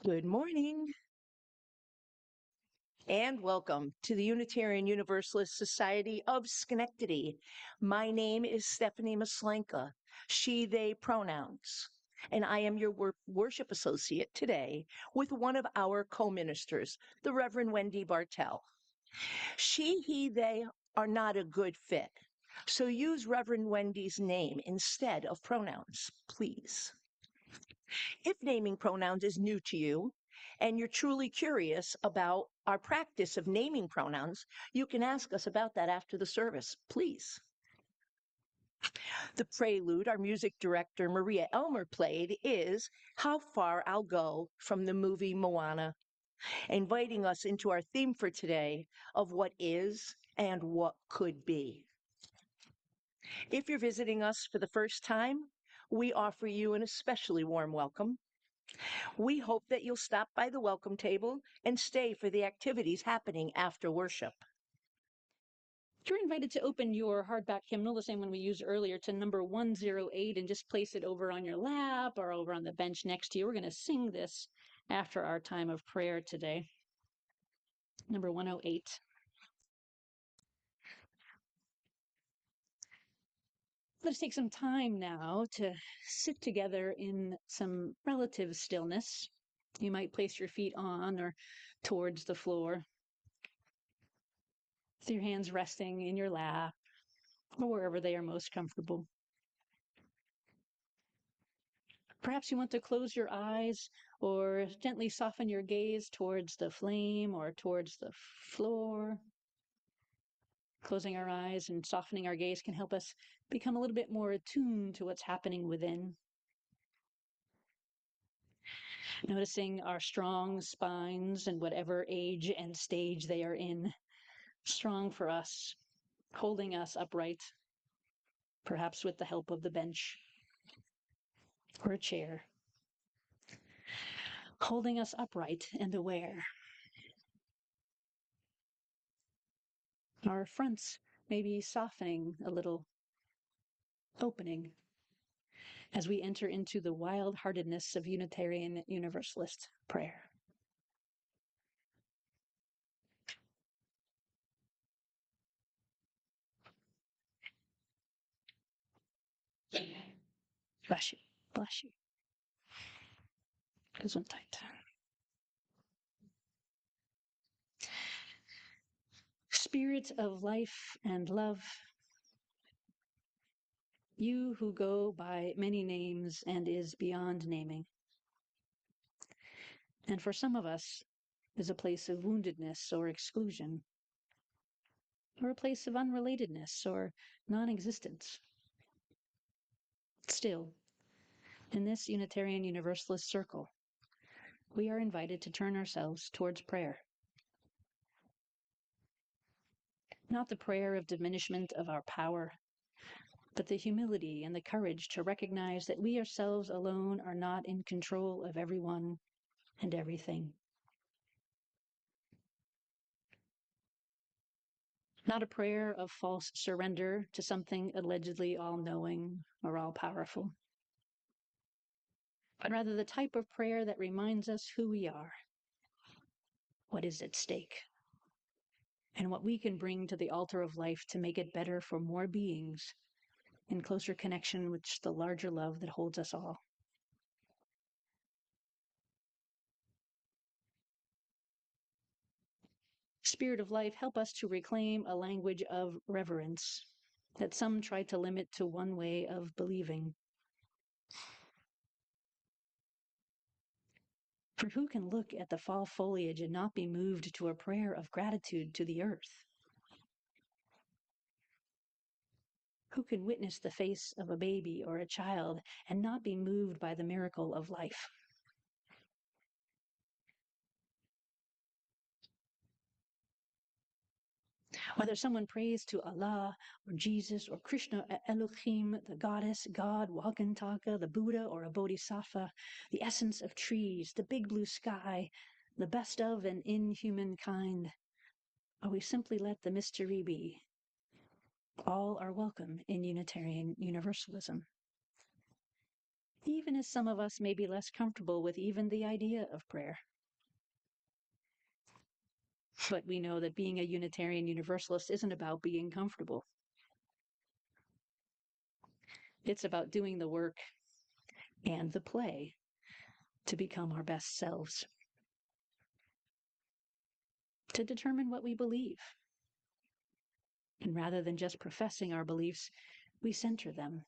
Good morning and welcome to the Unitarian Universalist Society of Schenectady. My name is Stephanie Maslenka, she, they pronouns, and I am your worship associate today with one of our co-ministers, the Reverend Wendy Bartel. She, he, they are not a good fit, so use Reverend Wendy's name instead of pronouns, please. If naming pronouns is new to you and you're truly curious about our practice of naming pronouns, you can ask us about that after the service, please. The prelude our music director Maria Elmer played is How Far I'll Go from the movie Moana, inviting us into our theme for today of what is and what could be. If you're visiting us for the first time, we offer you an especially warm welcome. We hope that you'll stop by the welcome table and stay for the activities happening after worship. You're invited to open your hardback hymnal, the same one we used earlier, to number 108 and just place it over on your lap or over on the bench next to you. We're going to sing this after our time of prayer today. Number 108. Let's take some time now to sit together in some relative stillness. You might place your feet on or towards the floor, with your hands resting in your lap or wherever they are most comfortable. Perhaps you want to close your eyes or gently soften your gaze towards the flame or towards the floor. Closing our eyes and softening our gaze can help us become a little bit more attuned to what's happening within. Noticing our strong spines and whatever age and stage they are in, strong for us, holding us upright, perhaps with the help of the bench or a chair, holding us upright and aware. Our fronts may be softening a little, opening, as we enter into the wild-heartedness of Unitarian Universalist prayer. Bless you, bless you. Gesundheit. Spirit of life and love, you who go by many names and is beyond naming. And for some of us, is a place of woundedness or exclusion, or a place of unrelatedness or non-existence. Still, in this Unitarian Universalist circle, we are invited to turn ourselves towards prayer. Not the prayer of diminishment of our power, but the humility and the courage to recognize that we ourselves alone are not in control of everyone and everything. Not a prayer of false surrender to something allegedly all-knowing or all-powerful, but rather the type of prayer that reminds us who we are, what is at stake, and what we can bring to the altar of life to make it better for more beings in closer connection with the larger love that holds us all. Spirit of life, help us to reclaim a language of reverence that some try to limit to one way of believing. For who can look at the fall foliage and not be moved to a prayer of gratitude to the earth? Who can witness the face of a baby or a child and not be moved by the miracle of life? Whether someone prays to Allah or Jesus or Krishna, Elohim, the goddess, God, Walkantaka, the Buddha, or a bodhisattva, the essence of trees, the big blue sky, the best of and in humankind, or we simply let the mystery be. All are welcome in Unitarian Universalism. even as some of us may be less comfortable with even the idea of prayer. But we know that being a Unitarian Universalist isn't about being comfortable. It's about doing the work and the play to become our best selves, to determine what we believe. And rather than just professing our beliefs, we center them.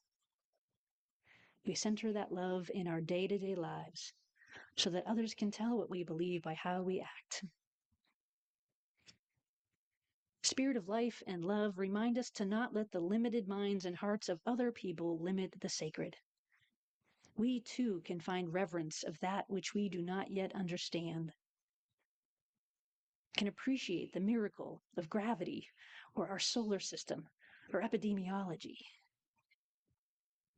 We center that love in our day-to-day lives so that others can tell what we believe by how we act. Spirit of life and love remind us to not let the limited minds and hearts of other people limit the sacred. We too can find reverence of that which we do not yet understand, can appreciate the miracle of gravity or our solar system or epidemiology,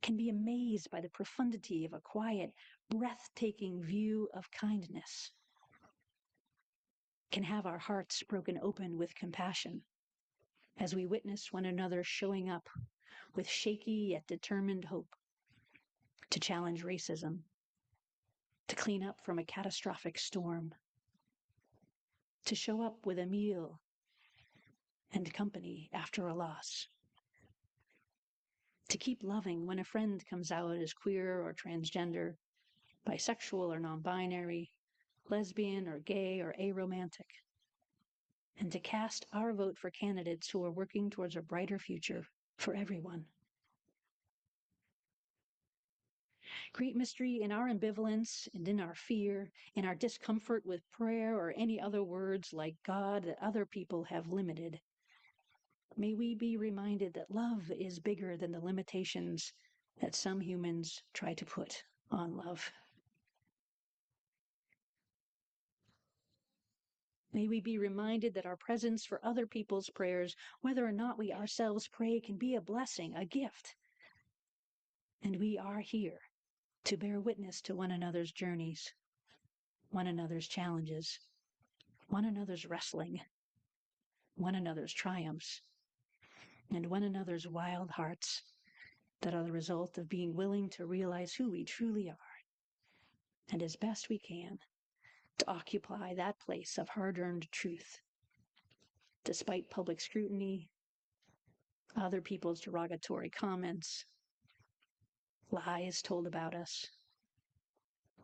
can be amazed by the profundity of a quiet, breathtaking view of kindness, can have our hearts broken open with compassion as we witness one another showing up with shaky yet determined hope to challenge racism, to clean up from a catastrophic storm, to show up with a meal and company after a loss, to keep loving when a friend comes out as queer or transgender, bisexual or non-binary, lesbian or gay or aromantic, and to cast our vote for candidates who are working towards a brighter future for everyone. Great mystery in our ambivalence and in our fear, in our discomfort with prayer or any other words like God that other people have limited. May we be reminded that love is bigger than the limitations that some humans try to put on love. May we be reminded that our presence for other people's prayers, whether or not we ourselves pray, can be a blessing, a gift. And we are here to bear witness to one another's journeys, one another's challenges, one another's wrestling, one another's triumphs, and one another's wild hearts that are the result of being willing to realize who we truly are, and as best we can, to occupy that place of hard-earned truth, despite public scrutiny, other people's derogatory comments, lies told about us,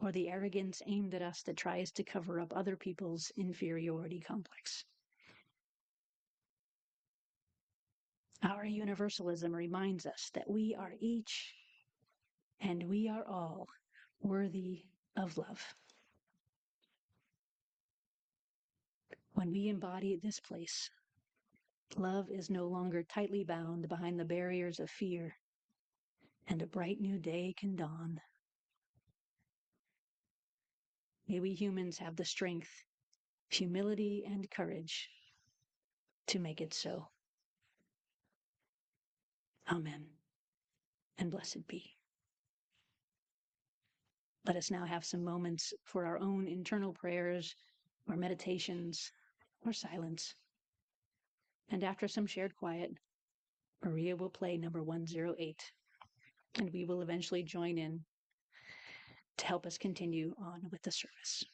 or the arrogance aimed at us that tries to cover up other people's inferiority complex. Our universalism reminds us that we are each and we are all worthy of love. When we embody this place, love is no longer tightly bound behind the barriers of fear, and a bright new day can dawn. May we humans have the strength, humility, and courage to make it so. Amen, and blessed be. Let us now have some moments for our own internal prayers or meditations or silence. And after some shared quiet, Maria will play number 108, and we will eventually join in to help us continue on with the service.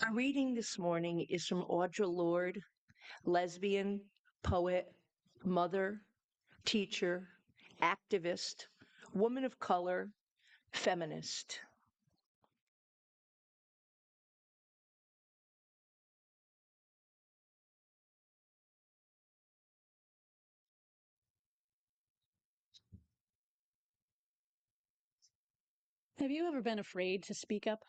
Our reading this morning is from Audre Lorde, lesbian, poet, mother, teacher, activist, woman of color, feminist. Have you ever been afraid to speak up?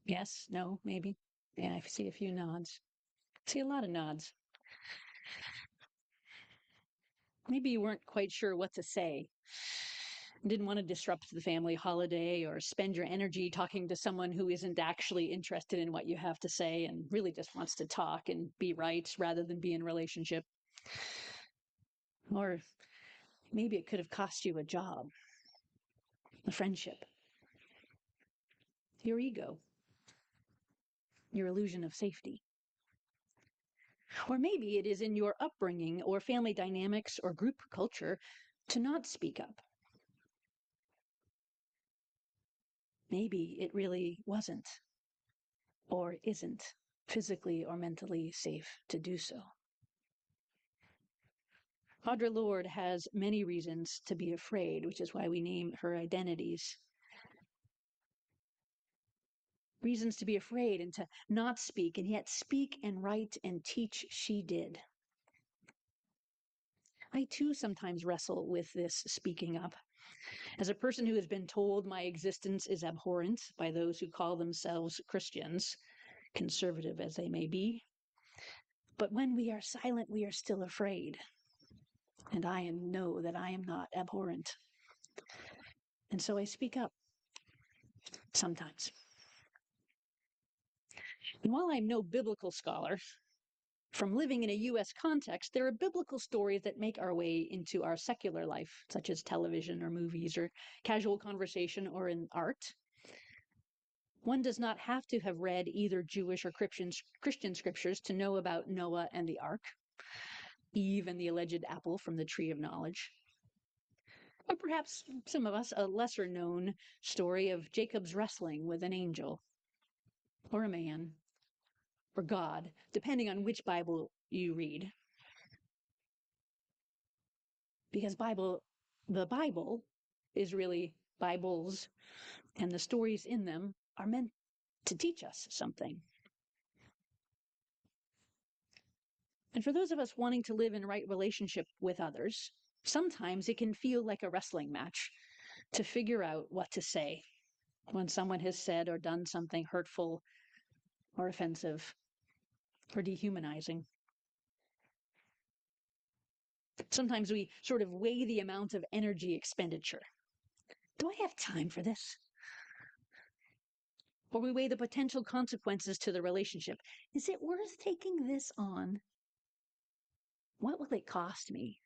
Yes, no, maybe. Yeah, I see a few nods. I see a lot of nods. Maybe you weren't quite sure what to say. Didn't want to disrupt the family holiday or spend your energy talking to someone who isn't actually interested in what you have to say and really just wants to talk and be right rather than be in a relationship. Or maybe it could have cost you a job, a friendship, your ego, your illusion of safety. Or maybe it is in your upbringing or family dynamics or group culture to not speak up. Maybe it really wasn't or isn't physically or mentally safe to do so. Audre Lorde has many reasons to be afraid, which is why we name her identities. Reasons to be afraid and to not speak, and yet speak and write and teach she did. I too sometimes wrestle with this speaking up. As a person who has been told my existence is abhorrent by those who call themselves Christians, conservative as they may be. But when we are silent, we are still afraid. And I know that I am not abhorrent. And so I speak up sometimes. And while I'm no biblical scholar, from living in a U.S. context, there are biblical stories that make our way into our secular life, such as television or movies or casual conversation or in art. One does not have to have read either Jewish or Christian scriptures to know about Noah and the ark, Eve and the alleged apple from the tree of knowledge. Or perhaps some of us, a lesser known story of Jacob's wrestling with an angel or a man or God, depending on which Bible you read. Because the Bible is really Bibles, and the stories in them are meant to teach us something. And for those of us wanting to live in right relationship with others, sometimes it can feel like a wrestling match to figure out what to say when someone has said or done something hurtful or offensive or dehumanizing. Sometimes we sort of weigh the amount of energy expenditure. Do I have time for this? Or we weigh the potential consequences to the relationship. Is it worth taking this on? What will it cost me?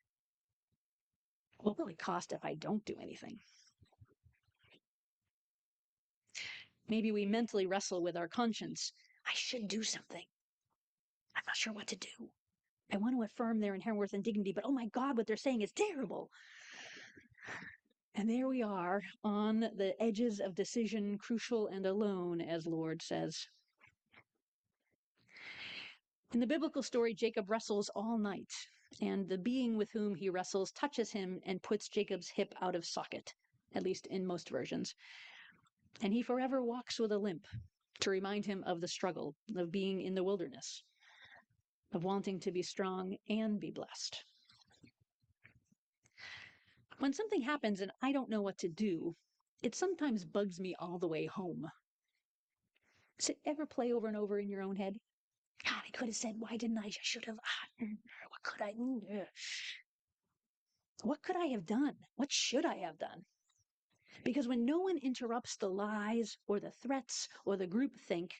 What will it cost if I don't do anything? Maybe we mentally wrestle with our conscience. I should do something. I'm not sure what to do. I want to affirm their inherent worth and dignity, but oh my God, what they're saying is terrible. And there we are on the edges of decision, crucial and alone, as Lorde says. In the biblical story, Jacob wrestles all night, and the being with whom he wrestles touches him and puts Jacob's hip out of socket, at least in most versions. And he forever walks with a limp to remind him of the struggle of being in the wilderness, of wanting to be strong and be blessed. When something happens and I don't know what to do, it sometimes bugs me all the way home. Does it ever play over and over in your own head? God, I could have said, why didn't I? I should have. What could I? What could I have done? What should I have done? Because when no one interrupts the lies or the threats or the groupthink,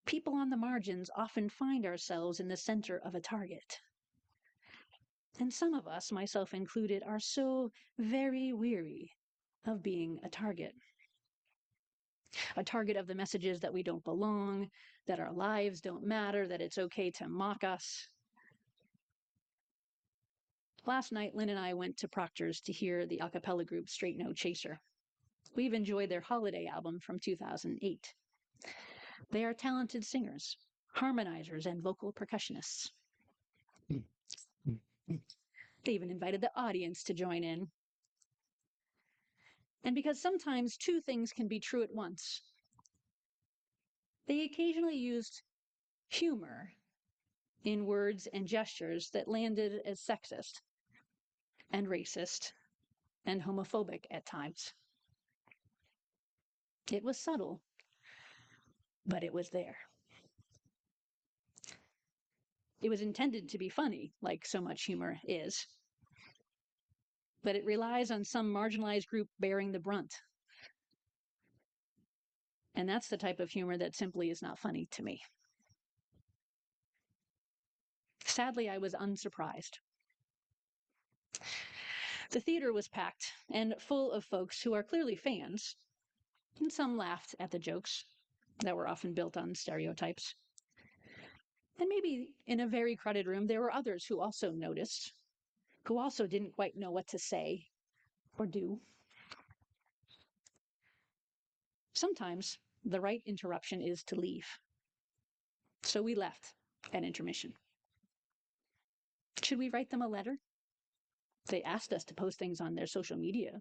people on the margins often find ourselves in the center of a target. And some of us, myself included, are so very weary of being a target of the messages that we don't belong, that our lives don't matter, that it's okay to mock us. Last night, Lynn and I went to Proctor's to hear the a cappella group Straight No Chaser. We've enjoyed their holiday album from 2008. They are talented singers, harmonizers, and vocal percussionists. They even invited the audience to join in. And because sometimes two things can be true at once, they occasionally used humor in words and gestures that landed as sexist and racist and homophobic at times. It was subtle, but it was there. It was intended to be funny, like so much humor is, but it relies on some marginalized group bearing the brunt. And that's the type of humor that simply is not funny to me. Sadly, I was unsurprised. The theater was packed and full of folks who are clearly fans, and some laughed at the jokes that were often built on stereotypes. And maybe in a very crowded room, there were others who also noticed, who also didn't quite know what to say or do. Sometimes the right interruption is to leave. So we left at intermission. Should we write them a letter? They asked us to post things on their social media.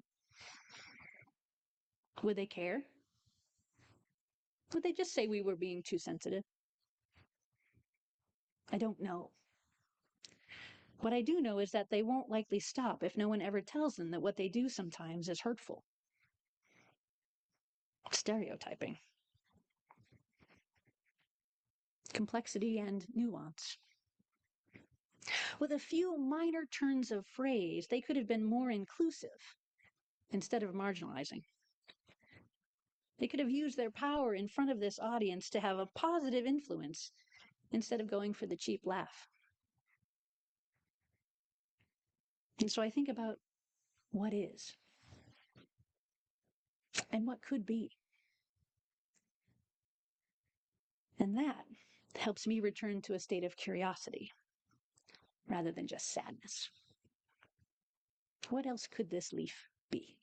Would they care? Would they just say we were being too sensitive? I don't know. What I do know is that they won't likely stop if no one ever tells them that what they do sometimes is hurtful. Stereotyping. Complexity and nuance. With a few minor turns of phrase, they could have been more inclusive instead of marginalizing. They could have used their power in front of this audience to have a positive influence instead of going for the cheap laugh. And so I think about what is and what could be. And that helps me return to a state of curiosity rather than just sadness. What else could this leaf be?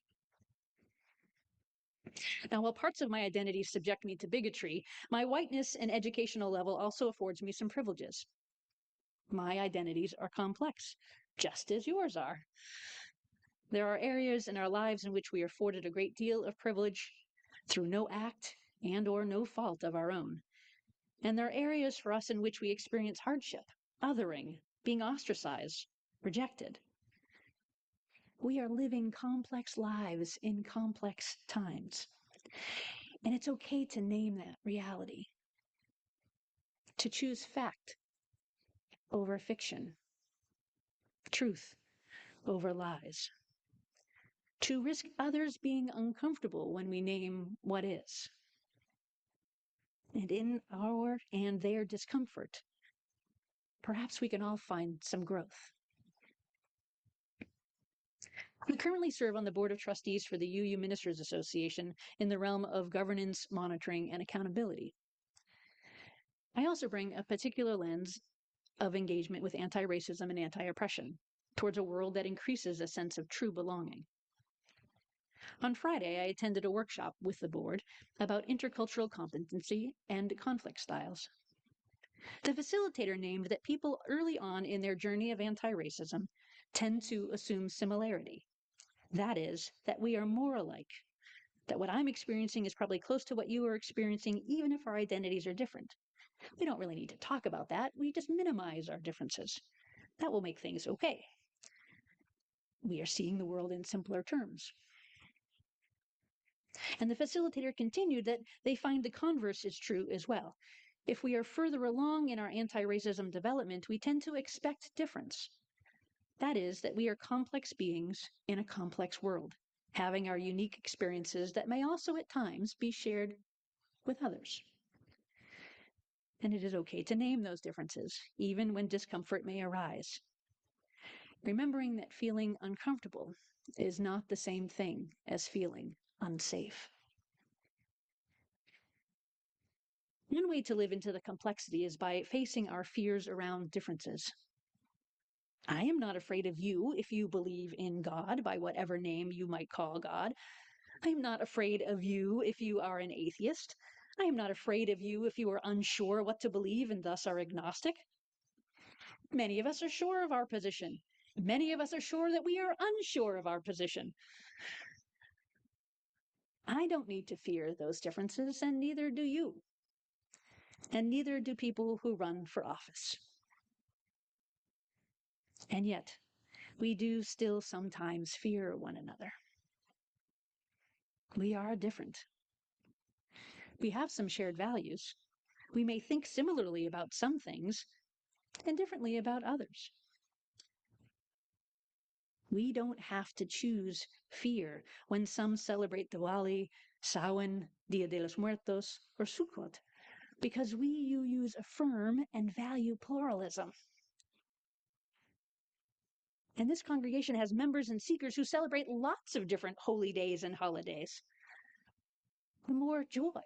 Now, while parts of my identity subject me to bigotry, my whiteness and educational level also affords me some privileges. My identities are complex, just as yours are. There are areas in our lives in which we are afforded a great deal of privilege through no act and or no fault of our own. And there are areas for us in which we experience hardship, othering, being ostracized, rejected. We are living complex lives in complex times. And it's okay to name that reality, to choose fact over fiction, truth over lies, to risk others being uncomfortable when we name what is. And in our and their discomfort, perhaps we can all find some growth. I currently serve on the Board of Trustees for the UU Ministers Association in the realm of governance, monitoring, and accountability. I also bring a particular lens of engagement with anti-racism and anti-oppression towards a world that increases a sense of true belonging. On Friday, I attended a workshop with the board about intercultural competency and conflict styles. The facilitator named that people early on in their journey of anti-racism tend to assume similarity. That is, that we are more alike, that what I'm experiencing is probably close to what you are experiencing, even if our identities are different. We don't really need to talk about that. We just minimize our differences. That will make things okay. We are seeing the world in simpler terms. And the facilitator continued that they find the converse is true as well. If we are further along in our anti-racism development, we tend to expect difference. That is, that we are complex beings in a complex world, having our unique experiences that may also at times be shared with others. And it is okay to name those differences, even when discomfort may arise. Remembering that feeling uncomfortable is not the same thing as feeling unsafe. One way to live into the complexity is by facing our fears around differences. I am not afraid of you if you believe in God by whatever name you might call God. I am not afraid of you if you are an atheist. I am not afraid of you if you are unsure what to believe and thus are agnostic. Many of us are sure of our position. Many of us are sure that we are unsure of our position. I don't need to fear those differences, and neither do you. And neither do people who run for office. And yet, we do still sometimes fear one another. We are different. We have some shared values. We may think similarly about some things and differently about others. We don't have to choose fear when some celebrate Diwali, Samhain, Dia de los Muertos, or Sukkot, because we UUs affirm and value pluralism. And this congregation has members and seekers who celebrate lots of different holy days and holidays. The more joy,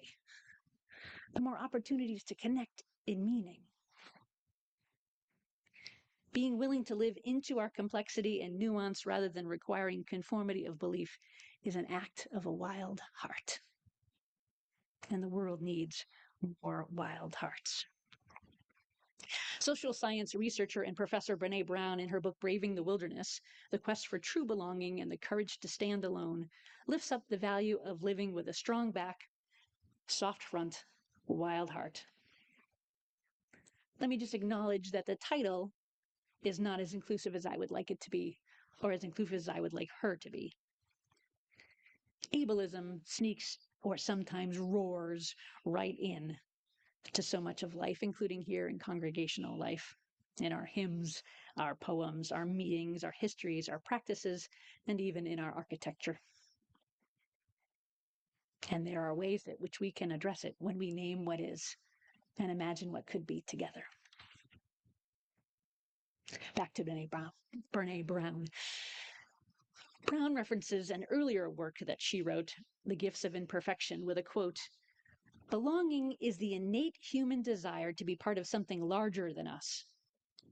the more opportunities to connect in meaning. Being willing to live into our complexity and nuance rather than requiring conformity of belief is an act of a wild heart. And the world needs more wild hearts. Social science researcher and professor Bréne Brown, in her book Braving the Wilderness, The Quest for True Belonging and the Courage to Stand Alone, lifts up the value of living with a strong back, soft front, wild heart. Let me just acknowledge that the title is not as inclusive as I would like it to be, or as inclusive as I would like her to be. Ableism sneaks or sometimes roars right in to so much of life, including here in congregational life, in our hymns, our poems, our meetings, our histories, our practices, and even in our architecture. And there are ways in which we can address it when we name what is and imagine what could be together. Back to Bréne Brown. Brown references an earlier work that she wrote, The Gifts of Imperfection, with a quote, "Belonging is the innate human desire to be part of something larger than us.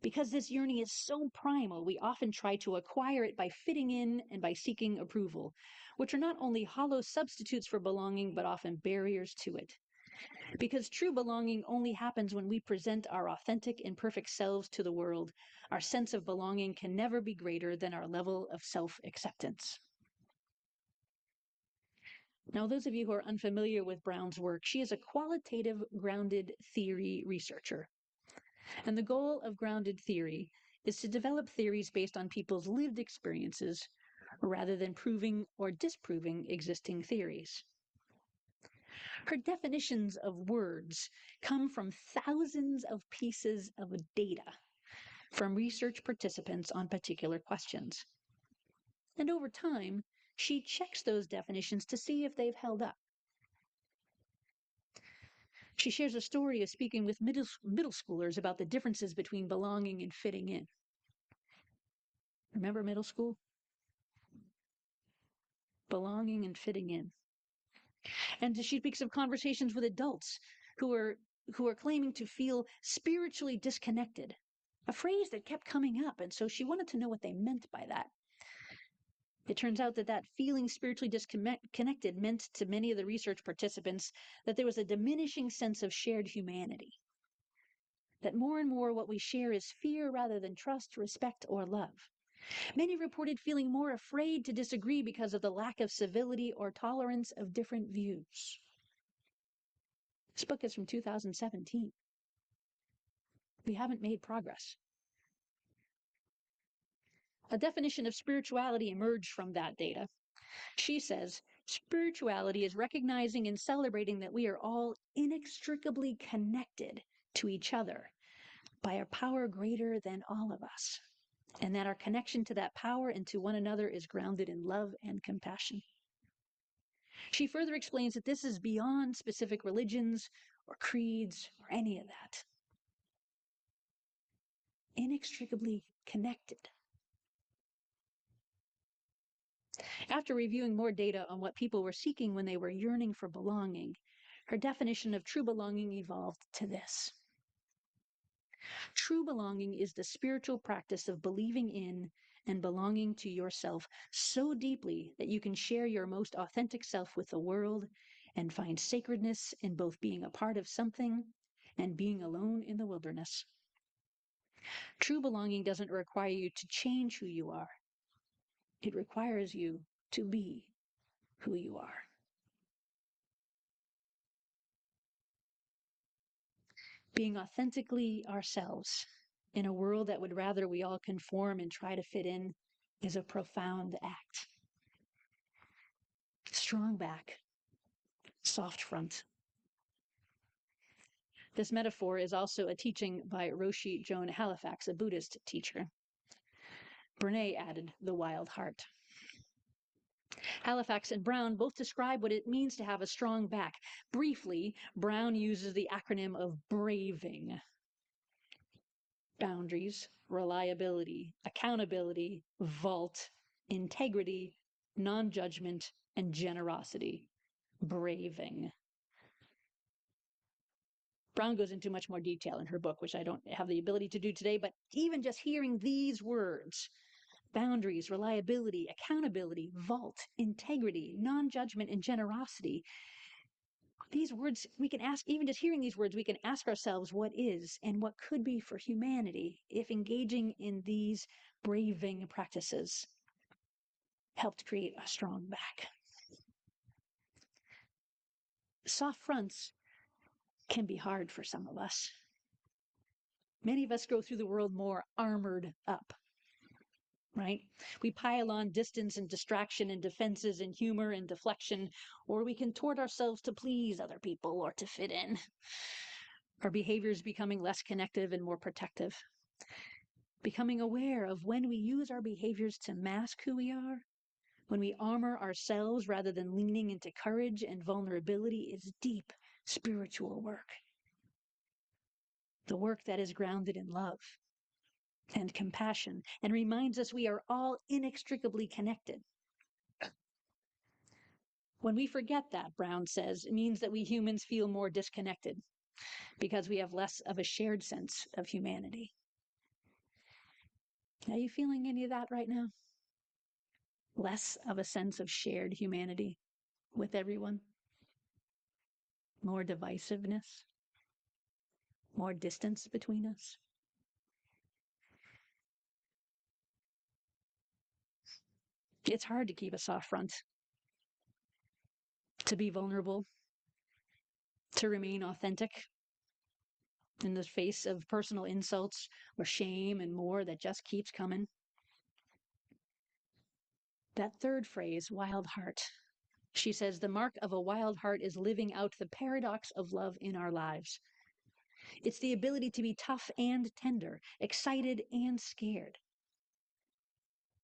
Because this yearning is so primal, we often try to acquire it by fitting in and by seeking approval, which are not only hollow substitutes for belonging, but often barriers to it. Because true belonging only happens when we present our authentic and perfect selves to the world, our sense of belonging can never be greater than our level of self-acceptance." Now, those of you who are unfamiliar with Brown's work, she is a qualitative grounded theory researcher. And the goal of grounded theory is to develop theories based on people's lived experiences rather than proving or disproving existing theories. Her definitions of words come from thousands of pieces of data from research participants on particular questions. And over time, she checks those definitions to see if they've held up. She shares a story of speaking with middle schoolers about the differences between belonging and fitting in. Remember middle school? Belonging and fitting in. And she speaks of conversations with adults who are claiming to feel spiritually disconnected, a phrase that kept coming up, and so she wanted to know what they meant by that. It turns out that feeling spiritually disconnected meant to many of the research participants that there was a diminishing sense of shared humanity. That more and more what we share is fear rather than trust, respect, or love. Many reported feeling more afraid to disagree because of the lack of civility or tolerance of different views. This book is from 2017. We haven't made progress. A definition of spirituality emerged from that data. She says, spirituality is recognizing and celebrating that we are all inextricably connected to each other by a power greater than all of us, and that our connection to that power and to one another is grounded in love and compassion. She further explains that this is beyond specific religions or creeds or any of that. Inextricably connected. After reviewing more data on what people were seeking when they were yearning for belonging, her definition of true belonging evolved to this. True belonging is the spiritual practice of believing in and belonging to yourself so deeply that you can share your most authentic self with the world and find sacredness in both being a part of something and being alone in the wilderness. True belonging doesn't require you to change who you are. It requires you to be who you are. Being authentically ourselves in a world that would rather we all conform and try to fit in is a profound act. Strong back, soft front. This metaphor is also a teaching by Roshi Joan Halifax, a Buddhist teacher. Bréne added the wild heart. Halifax and Brown both describe what it means to have a strong back. Briefly, Brown uses the acronym of BRAVING. Boundaries, reliability, accountability, vault, integrity, non-judgment, and generosity. BRAVING. Brown goes into much more detail in her book, which I don't have the ability to do today, but even just hearing these words, boundaries, reliability, accountability, vault, integrity, non-judgment, and generosity, these words, we can ask, even just hearing these words, we can ask ourselves what is and what could be for humanity if engaging in these braving practices helped create a strong back. Soft fronts can be hard for some of us. Many of us go through the world more armored up, right? We pile on distance and distraction and defenses and humor and deflection, or we contort ourselves to please other people or to fit in. Our behaviors becoming less connective and more protective. Becoming aware of when we use our behaviors to mask who we are, when we armor ourselves rather than leaning into courage and vulnerability is deep spiritual work. The work that is grounded in love and compassion and reminds us we are all inextricably connected. When we forget that, Brown says, it means that we humans feel more disconnected because we have less of a shared sense of humanity. Are you feeling any of that right now? Less of a sense of shared humanity with everyone? More divisiveness? More distance between us? It's hard to keep a soft front, to be vulnerable, to remain authentic in the face of personal insults or shame and more that just keeps coming. That third phrase, wild heart, she says, the mark of a wild heart is living out the paradox of love in our lives. It's the ability to be tough and tender, excited and scared.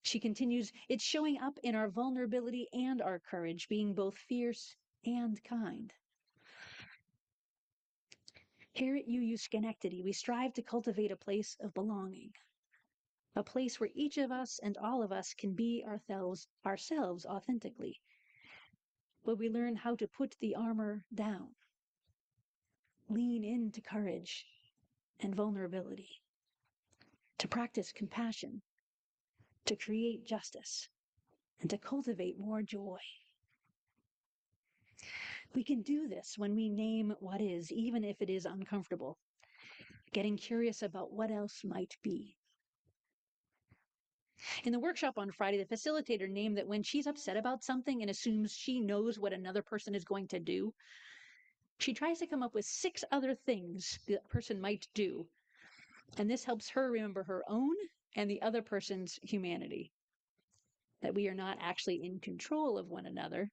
She continues, it's showing up in our vulnerability and our courage, being both fierce and kind. Here at UU Schenectady, we strive to cultivate a place of belonging, a place where each of us and all of us can be ourselves authentically, where we learn how to put the armor down, lean into courage and vulnerability, to practice compassion, to create justice, and to cultivate more joy. We can do this when we name what is, even if it is uncomfortable, getting curious about what else might be. In the workshop on Friday, the facilitator named that when she's upset about something and assumes she knows what another person is going to do, she tries to come up with 6 other things the person might do. And this helps her remember her own and the other person's humanity. That we are not actually in control of one another.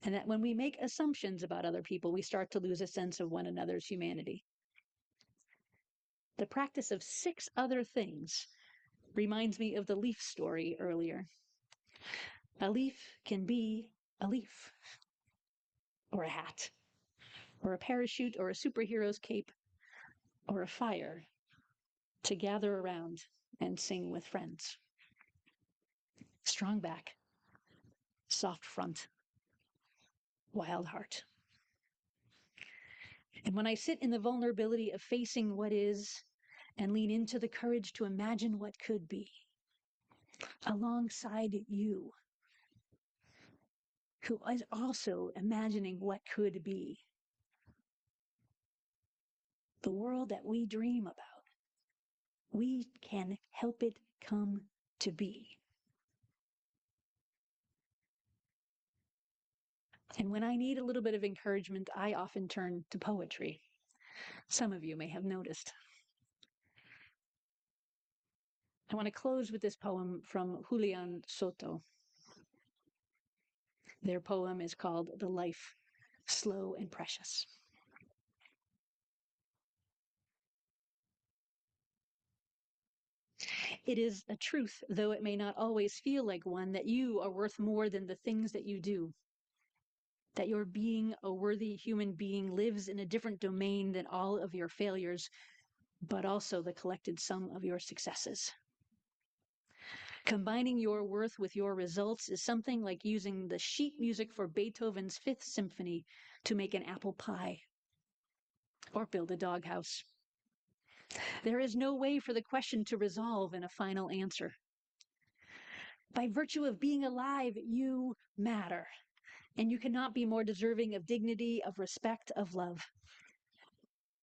And that when we make assumptions about other people, we start to lose a sense of one another's humanity. The practice of 6 other things reminds me of the leaf story earlier. A leaf can be a leaf, or a hat, or a parachute, or a superhero's cape, or a fire to gather around and sing with friends. Strong back, soft front, wild heart. And when I sit in the vulnerability of facing what is and lean into the courage to imagine what could be, alongside you, who is also imagining what could be. The world that we dream about, we can help it come to be. And when I need a little bit of encouragement, I often turn to poetry. Some of you may have noticed. I want to close with this poem from Julian Soto. Their poem is called The Life, Slow and Precious. It is a truth, though it may not always feel like one, that you are worth more than the things that you do. That your being a worthy human being lives in a different domain than all of your failures, but also the collected sum of your successes. Combining your worth with your results is something like using the sheet music for Beethoven's Fifth Symphony to make an apple pie or build a doghouse. There is no way for the question to resolve in a final answer. By virtue of being alive, you matter, and you cannot be more deserving of dignity, of respect, of love.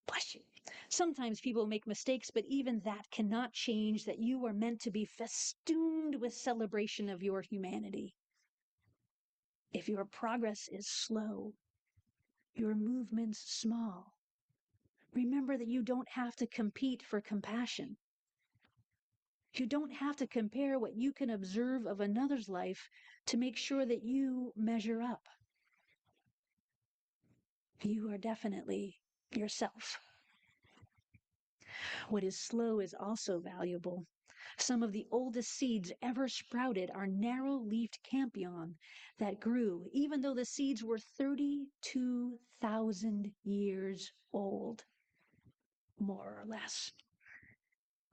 Bless you. Sometimes people make mistakes, but even that cannot change that you are meant to be festooned with celebration of your humanity. If your progress is slow, your movements small, remember that you don't have to compete for compassion. You don't have to compare what you can observe of another's life to make sure that you measure up. You are definitely yourself. What is slow is also valuable. Some of the oldest seeds ever sprouted are narrow-leafed campion that grew, even though the seeds were 32,000 years old, more or less.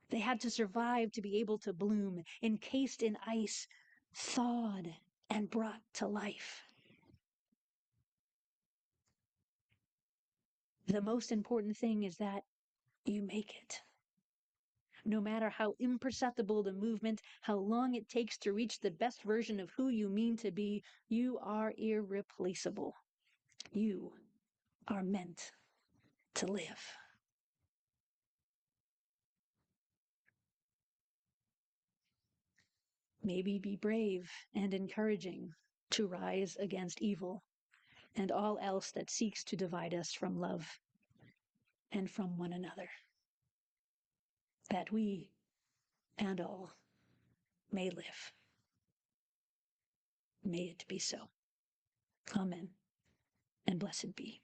They had to survive to be able to bloom, encased in ice, thawed and brought to life. The most important thing is that you make it. No matter how imperceptible the movement, how long it takes to reach the best version of who you mean to be, you are irreplaceable. You are meant to live. Maybe be brave and encouraging to rise against evil and all else that seeks to divide us from love and from one another, that we and all may live. May it be so. Amen, and blessed be.